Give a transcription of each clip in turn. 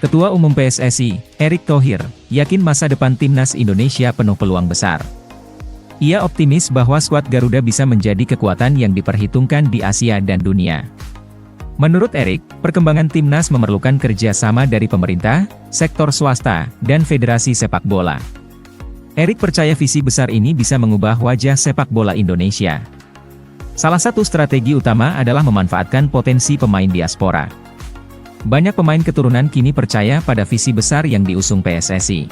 Ketua Umum PSSI, Erick Thohir, yakin masa depan timnas Indonesia penuh peluang besar. Ia optimis bahwa skuad Garuda bisa menjadi kekuatan yang diperhitungkan di Asia dan dunia. Menurut Erick, perkembangan timnas memerlukan kerjasama dari pemerintah, sektor swasta, dan federasi sepak bola. Erick percaya visi besar ini bisa mengubah wajah sepak bola Indonesia. Salah satu strategi utama adalah memanfaatkan potensi pemain diaspora. Banyak pemain keturunan kini percaya pada visi besar yang diusung PSSI.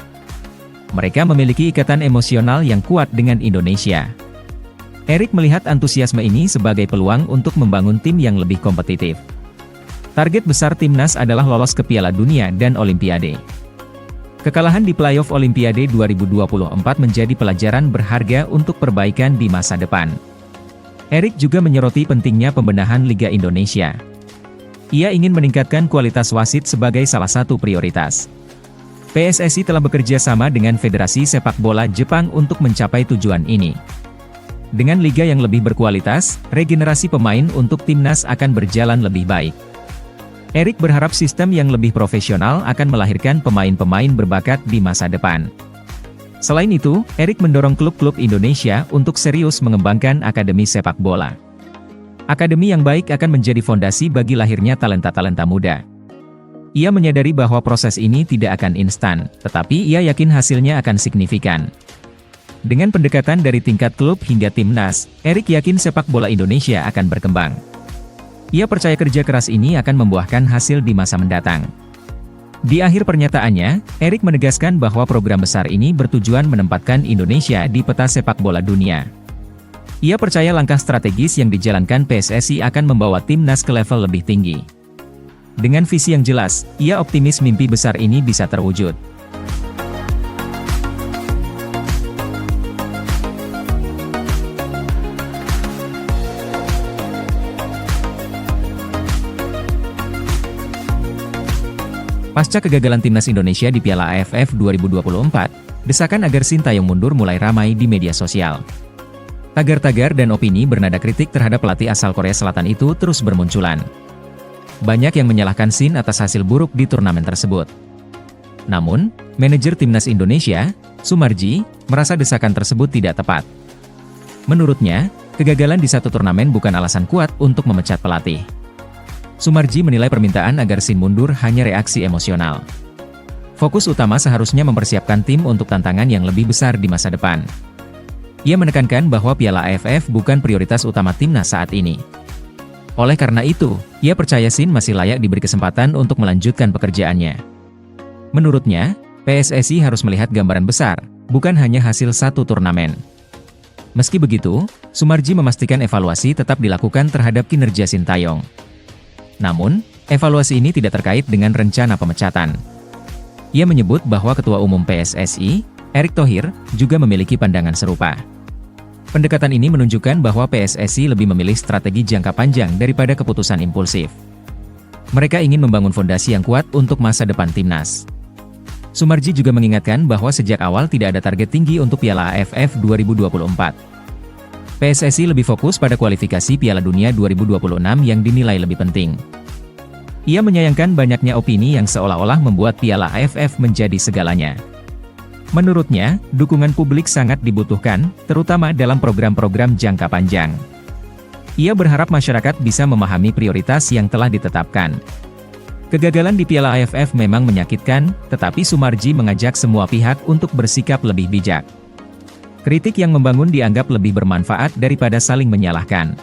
Mereka memiliki ikatan emosional yang kuat dengan Indonesia. Erick melihat antusiasme ini sebagai peluang untuk membangun tim yang lebih kompetitif. Target besar timnas adalah lolos ke Piala Dunia dan Olimpiade. Kekalahan di playoff Olimpiade 2024 menjadi pelajaran berharga untuk perbaikan di masa depan. Erick juga menyoroti pentingnya pembenahan Liga Indonesia. Ia ingin meningkatkan kualitas wasit sebagai salah satu prioritas. PSSI telah bekerja sama dengan Federasi Sepak Bola Jepang untuk mencapai tujuan ini. Dengan liga yang lebih berkualitas, regenerasi pemain untuk timnas akan berjalan lebih baik. Erick berharap sistem yang lebih profesional akan melahirkan pemain-pemain berbakat di masa depan. Selain itu, Erick mendorong klub-klub Indonesia untuk serius mengembangkan akademi sepak bola. Akademi yang baik akan menjadi fondasi bagi lahirnya talenta-talenta muda. Ia menyadari bahwa proses ini tidak akan instan, tetapi ia yakin hasilnya akan signifikan. Dengan pendekatan dari tingkat klub hingga timnas, Erick yakin sepak bola Indonesia akan berkembang. Ia percaya kerja keras ini akan membuahkan hasil di masa mendatang. Di akhir pernyataannya, Erick menegaskan bahwa program besar ini bertujuan menempatkan Indonesia di peta sepak bola dunia. Ia percaya langkah strategis yang dijalankan PSSI akan membawa timnas ke level lebih tinggi. Dengan visi yang jelas, ia optimis mimpi besar ini bisa terwujud. Pasca kegagalan timnas Indonesia di Piala AFF 2024, desakan agar Sintayong mundur mulai ramai di media sosial. Tagar-tagar dan opini bernada kritik terhadap pelatih asal Korea Selatan itu terus bermunculan. Banyak yang menyalahkan Shin atas hasil buruk di turnamen tersebut. Namun, manajer timnas Indonesia, Sumarji, merasa desakan tersebut tidak tepat. Menurutnya, kegagalan di satu turnamen bukan alasan kuat untuk memecat pelatih. Sumarji menilai permintaan agar Shin mundur hanya reaksi emosional. Fokus utama seharusnya mempersiapkan tim untuk tantangan yang lebih besar di masa depan. Ia menekankan bahwa Piala AFF bukan prioritas utama timnas saat ini. Oleh karena itu, ia percaya Shin masih layak diberi kesempatan untuk melanjutkan pekerjaannya. Menurutnya, PSSI harus melihat gambaran besar, bukan hanya hasil satu turnamen. Meski begitu, Sumarji memastikan evaluasi tetap dilakukan terhadap kinerja Sintayong. Namun, evaluasi ini tidak terkait dengan rencana pemecatan. Ia menyebut bahwa Ketua Umum PSSI, Erick Thohir, juga memiliki pandangan serupa. Pendekatan ini menunjukkan bahwa PSSI lebih memilih strategi jangka panjang daripada keputusan impulsif. Mereka ingin membangun fondasi yang kuat untuk masa depan timnas. Sumarji juga mengingatkan bahwa sejak awal tidak ada target tinggi untuk Piala AFF 2024. PSSI lebih fokus pada kualifikasi Piala Dunia 2026 yang dinilai lebih penting. Ia menyayangkan banyaknya opini yang seolah-olah membuat Piala AFF menjadi segalanya. Menurutnya, dukungan publik sangat dibutuhkan, terutama dalam program-program jangka panjang. Ia berharap masyarakat bisa memahami prioritas yang telah ditetapkan. Kegagalan di Piala AFF memang menyakitkan, tetapi Sumarji mengajak semua pihak untuk bersikap lebih bijak. Kritik yang membangun dianggap lebih bermanfaat daripada saling menyalahkan.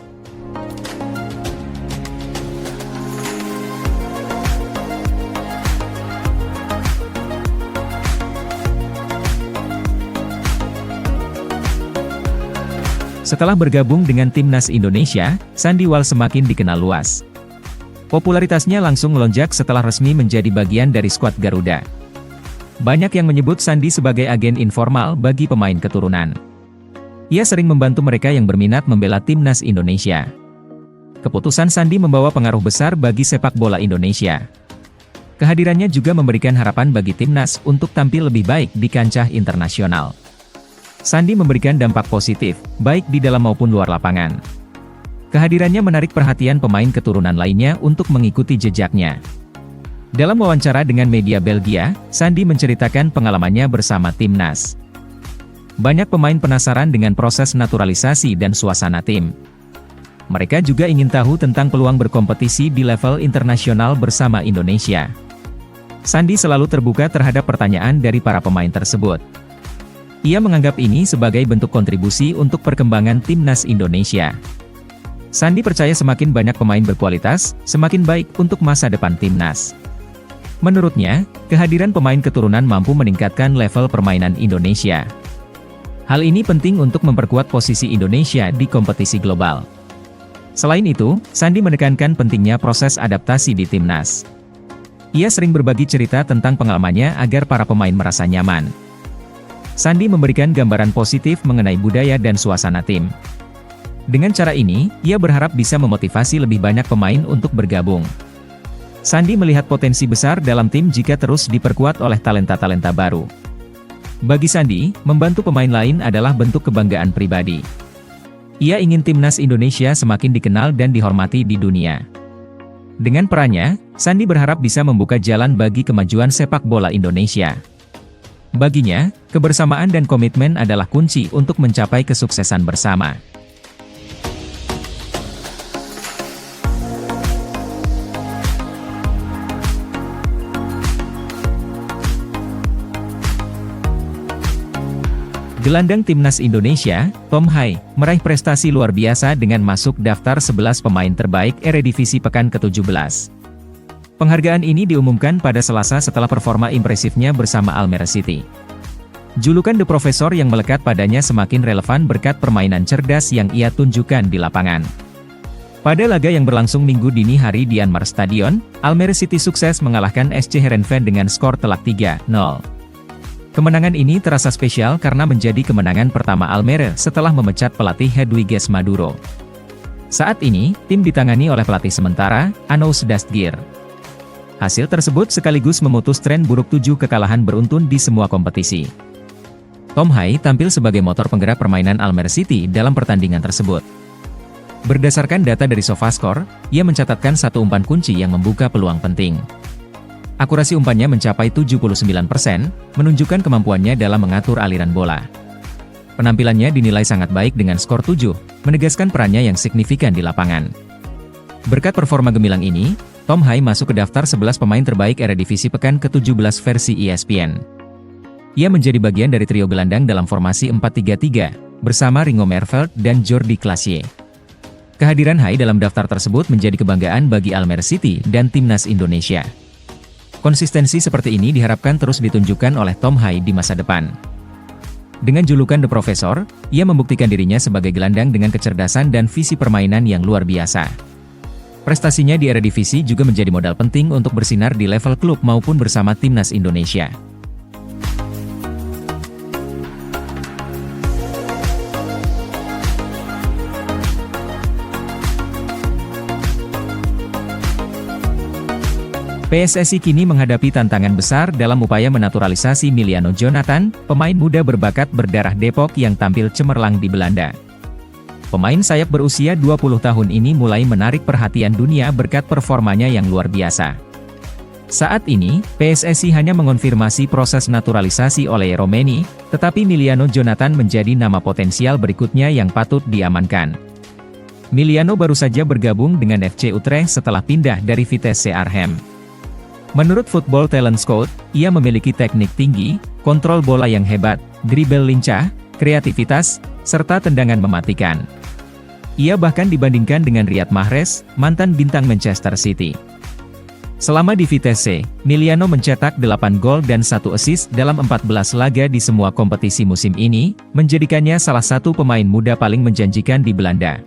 Setelah bergabung dengan timnas Indonesia, Sandy Wal semakin dikenal luas. Popularitasnya langsung melonjak setelah resmi menjadi bagian dari skuad Garuda. Banyak yang menyebut Sandy sebagai agen informal bagi pemain keturunan. Ia sering membantu mereka yang berminat membela timnas Indonesia. Keputusan Sandy membawa pengaruh besar bagi sepak bola Indonesia. Kehadirannya juga memberikan harapan bagi timnas untuk tampil lebih baik di kancah internasional. Sandy memberikan dampak positif, baik di dalam maupun luar lapangan. Kehadirannya menarik perhatian pemain keturunan lainnya untuk mengikuti jejaknya. Dalam wawancara dengan media Belgia, Sandi menceritakan pengalamannya bersama timnas. Banyak pemain penasaran dengan proses naturalisasi dan suasana tim. Mereka juga ingin tahu tentang peluang berkompetisi di level internasional bersama Indonesia. Sandi selalu terbuka terhadap pertanyaan dari para pemain tersebut. Ia menganggap ini sebagai bentuk kontribusi untuk perkembangan timnas Indonesia. Sandi percaya semakin banyak pemain berkualitas, semakin baik untuk masa depan timnas. Menurutnya, kehadiran pemain keturunan mampu meningkatkan level permainan Indonesia. Hal ini penting untuk memperkuat posisi Indonesia di kompetisi global. Selain itu, Sandi menekankan pentingnya proses adaptasi di timnas. Ia sering berbagi cerita tentang pengalamannya agar para pemain merasa nyaman. Sandi memberikan gambaran positif mengenai budaya dan suasana tim. Dengan cara ini, ia berharap bisa memotivasi lebih banyak pemain untuk bergabung. Sandi melihat potensi besar dalam tim jika terus diperkuat oleh talenta-talenta baru. Bagi Sandi, membantu pemain lain adalah bentuk kebanggaan pribadi. Ia ingin timnas Indonesia semakin dikenal dan dihormati di dunia. Dengan perannya, Sandi berharap bisa membuka jalan bagi kemajuan sepak bola Indonesia. Baginya, kebersamaan dan komitmen adalah kunci untuk mencapai kesuksesan bersama. Gelandang timnas Indonesia, Tom Hai, meraih prestasi luar biasa dengan masuk daftar 11 pemain terbaik Eredivisie pekan ke-17. Penghargaan ini diumumkan pada Selasa setelah performa impresifnya bersama Almere City. Julukan The Professor yang melekat padanya semakin relevan berkat permainan cerdas yang ia tunjukkan di lapangan. Pada laga yang berlangsung Minggu dini hari di Anmar Stadion, Almere City sukses mengalahkan SC Heerenveen dengan skor telak 3-0. Kemenangan ini terasa spesial karena menjadi kemenangan pertama Almere setelah memecat pelatih Hedwiges Maduro. Saat ini, tim ditangani oleh pelatih sementara, Anoush Dastgir. Hasil tersebut sekaligus memutus tren buruk 7 kekalahan beruntun di semua kompetisi. Tom Hai tampil sebagai motor penggerak permainan Almere City dalam pertandingan tersebut. Berdasarkan data dari SofaScore, ia mencatatkan satu umpan kunci yang membuka peluang penting. Akurasi umpannya mencapai 79%, menunjukkan kemampuannya dalam mengatur aliran bola. Penampilannya dinilai sangat baik dengan skor 7, menegaskan perannya yang signifikan di lapangan. Berkat performa gemilang ini, Tom Hai masuk ke daftar 11 pemain terbaik Eredivisie pekan ke-17 versi ESPN. Ia menjadi bagian dari trio gelandang dalam formasi 4-3-3, bersama Ringo Merveld dan Jordi Clasie. Kehadiran Hai dalam daftar tersebut menjadi kebanggaan bagi Almere City dan timnas Indonesia. Konsistensi seperti ini diharapkan terus ditunjukkan oleh Tom Hai di masa depan. Dengan julukan The Professor, ia membuktikan dirinya sebagai gelandang dengan kecerdasan dan visi permainan yang luar biasa. Prestasinya di Eredivisie juga menjadi modal penting untuk bersinar di level klub maupun bersama timnas Indonesia. PSSI kini menghadapi tantangan besar dalam upaya menaturalisasi Miliano Jonathan, pemain muda berbakat berdarah Depok yang tampil cemerlang di Belanda. Pemain sayap berusia 20 tahun ini mulai menarik perhatian dunia berkat performanya yang luar biasa. Saat ini, PSSI hanya mengonfirmasi proses naturalisasi oleh Romeni, tetapi Miliano Jonathan menjadi nama potensial berikutnya yang patut diamankan. Miliano baru saja bergabung dengan FC Utrecht setelah pindah dari Vitesse Arnhem. Menurut Football Talent Scout, ia memiliki teknik tinggi, kontrol bola yang hebat, dribble lincah, kreativitas, serta tendangan mematikan. Ia bahkan dibandingkan dengan Riyad Mahrez, mantan bintang Manchester City. Selama di Vitesse, Miliano mencetak 8 gol dan 1 assist dalam 14 laga di semua kompetisi musim ini, menjadikannya salah satu pemain muda paling menjanjikan di Belanda.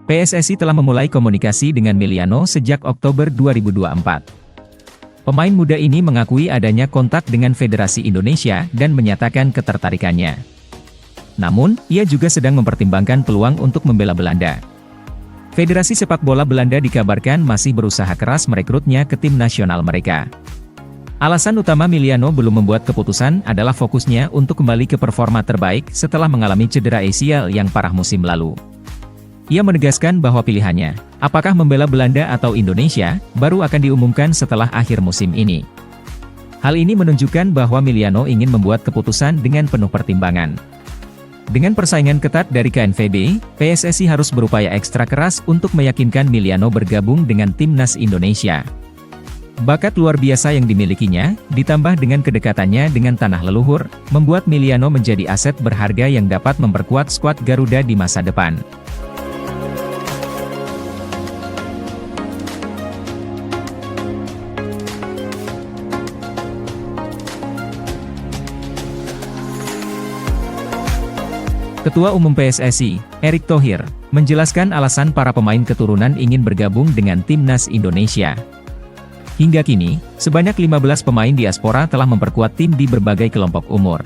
PSSI telah memulai komunikasi dengan Miliano sejak Oktober 2024. Pemain muda ini mengakui adanya kontak dengan Federasi Indonesia dan menyatakan ketertarikannya. Namun, ia juga sedang mempertimbangkan peluang untuk membela Belanda. Federasi Sepak Bola Belanda dikabarkan masih berusaha keras merekrutnya ke tim nasional mereka. Alasan utama Miliano belum membuat keputusan adalah fokusnya untuk kembali ke performa terbaik setelah mengalami cedera ACL yang parah musim lalu. Ia menegaskan bahwa pilihannya, apakah membela Belanda atau Indonesia, baru akan diumumkan setelah akhir musim ini. Hal ini menunjukkan bahwa Miliano ingin membuat keputusan dengan penuh pertimbangan. Dengan persaingan ketat dari KNVB, PSSI harus berupaya ekstra keras untuk meyakinkan Miliano bergabung dengan timnas Indonesia. Bakat luar biasa yang dimilikinya, ditambah dengan kedekatannya dengan tanah leluhur, membuat Miliano menjadi aset berharga yang dapat memperkuat skuad Garuda di masa depan. Ketua Umum PSSI, Erick Thohir, menjelaskan alasan para pemain keturunan ingin bergabung dengan timnas Indonesia. Hingga kini, sebanyak 15 pemain diaspora telah memperkuat tim di berbagai kelompok umur.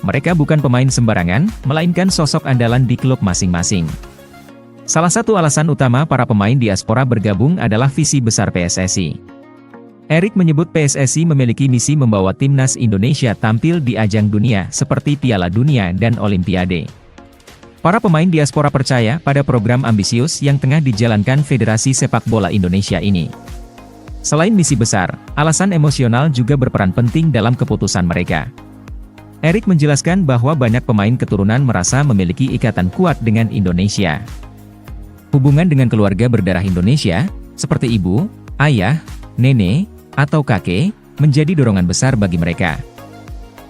Mereka bukan pemain sembarangan, melainkan sosok andalan di klub masing-masing. Salah satu alasan utama para pemain diaspora bergabung adalah visi besar PSSI. Erick menyebut PSSI memiliki misi membawa timnas Indonesia tampil di ajang dunia seperti Piala Dunia dan Olimpiade. Para pemain diaspora percaya pada program ambisius yang tengah dijalankan Federasi Sepak Bola Indonesia ini. Selain misi besar, alasan emosional juga berperan penting dalam keputusan mereka. Erick menjelaskan bahwa banyak pemain keturunan merasa memiliki ikatan kuat dengan Indonesia. Hubungan dengan keluarga berdarah Indonesia, seperti ibu, ayah, nenek, atau kakek, menjadi dorongan besar bagi mereka.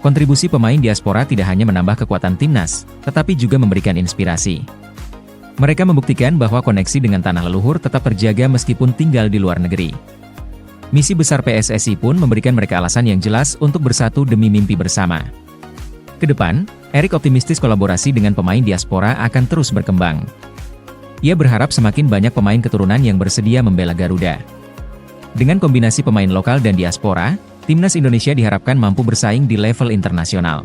Kontribusi pemain diaspora tidak hanya menambah kekuatan timnas, tetapi juga memberikan inspirasi. Mereka membuktikan bahwa koneksi dengan tanah leluhur tetap terjaga meskipun tinggal di luar negeri. Misi besar PSSI pun memberikan mereka alasan yang jelas untuk bersatu demi mimpi bersama. Kedepan, Erick optimistis kolaborasi dengan pemain diaspora akan terus berkembang. Ia berharap semakin banyak pemain keturunan yang bersedia membela Garuda. Dengan kombinasi pemain lokal dan diaspora, timnas Indonesia diharapkan mampu bersaing di level internasional.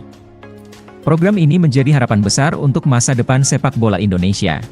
Program ini menjadi harapan besar untuk masa depan sepak bola Indonesia.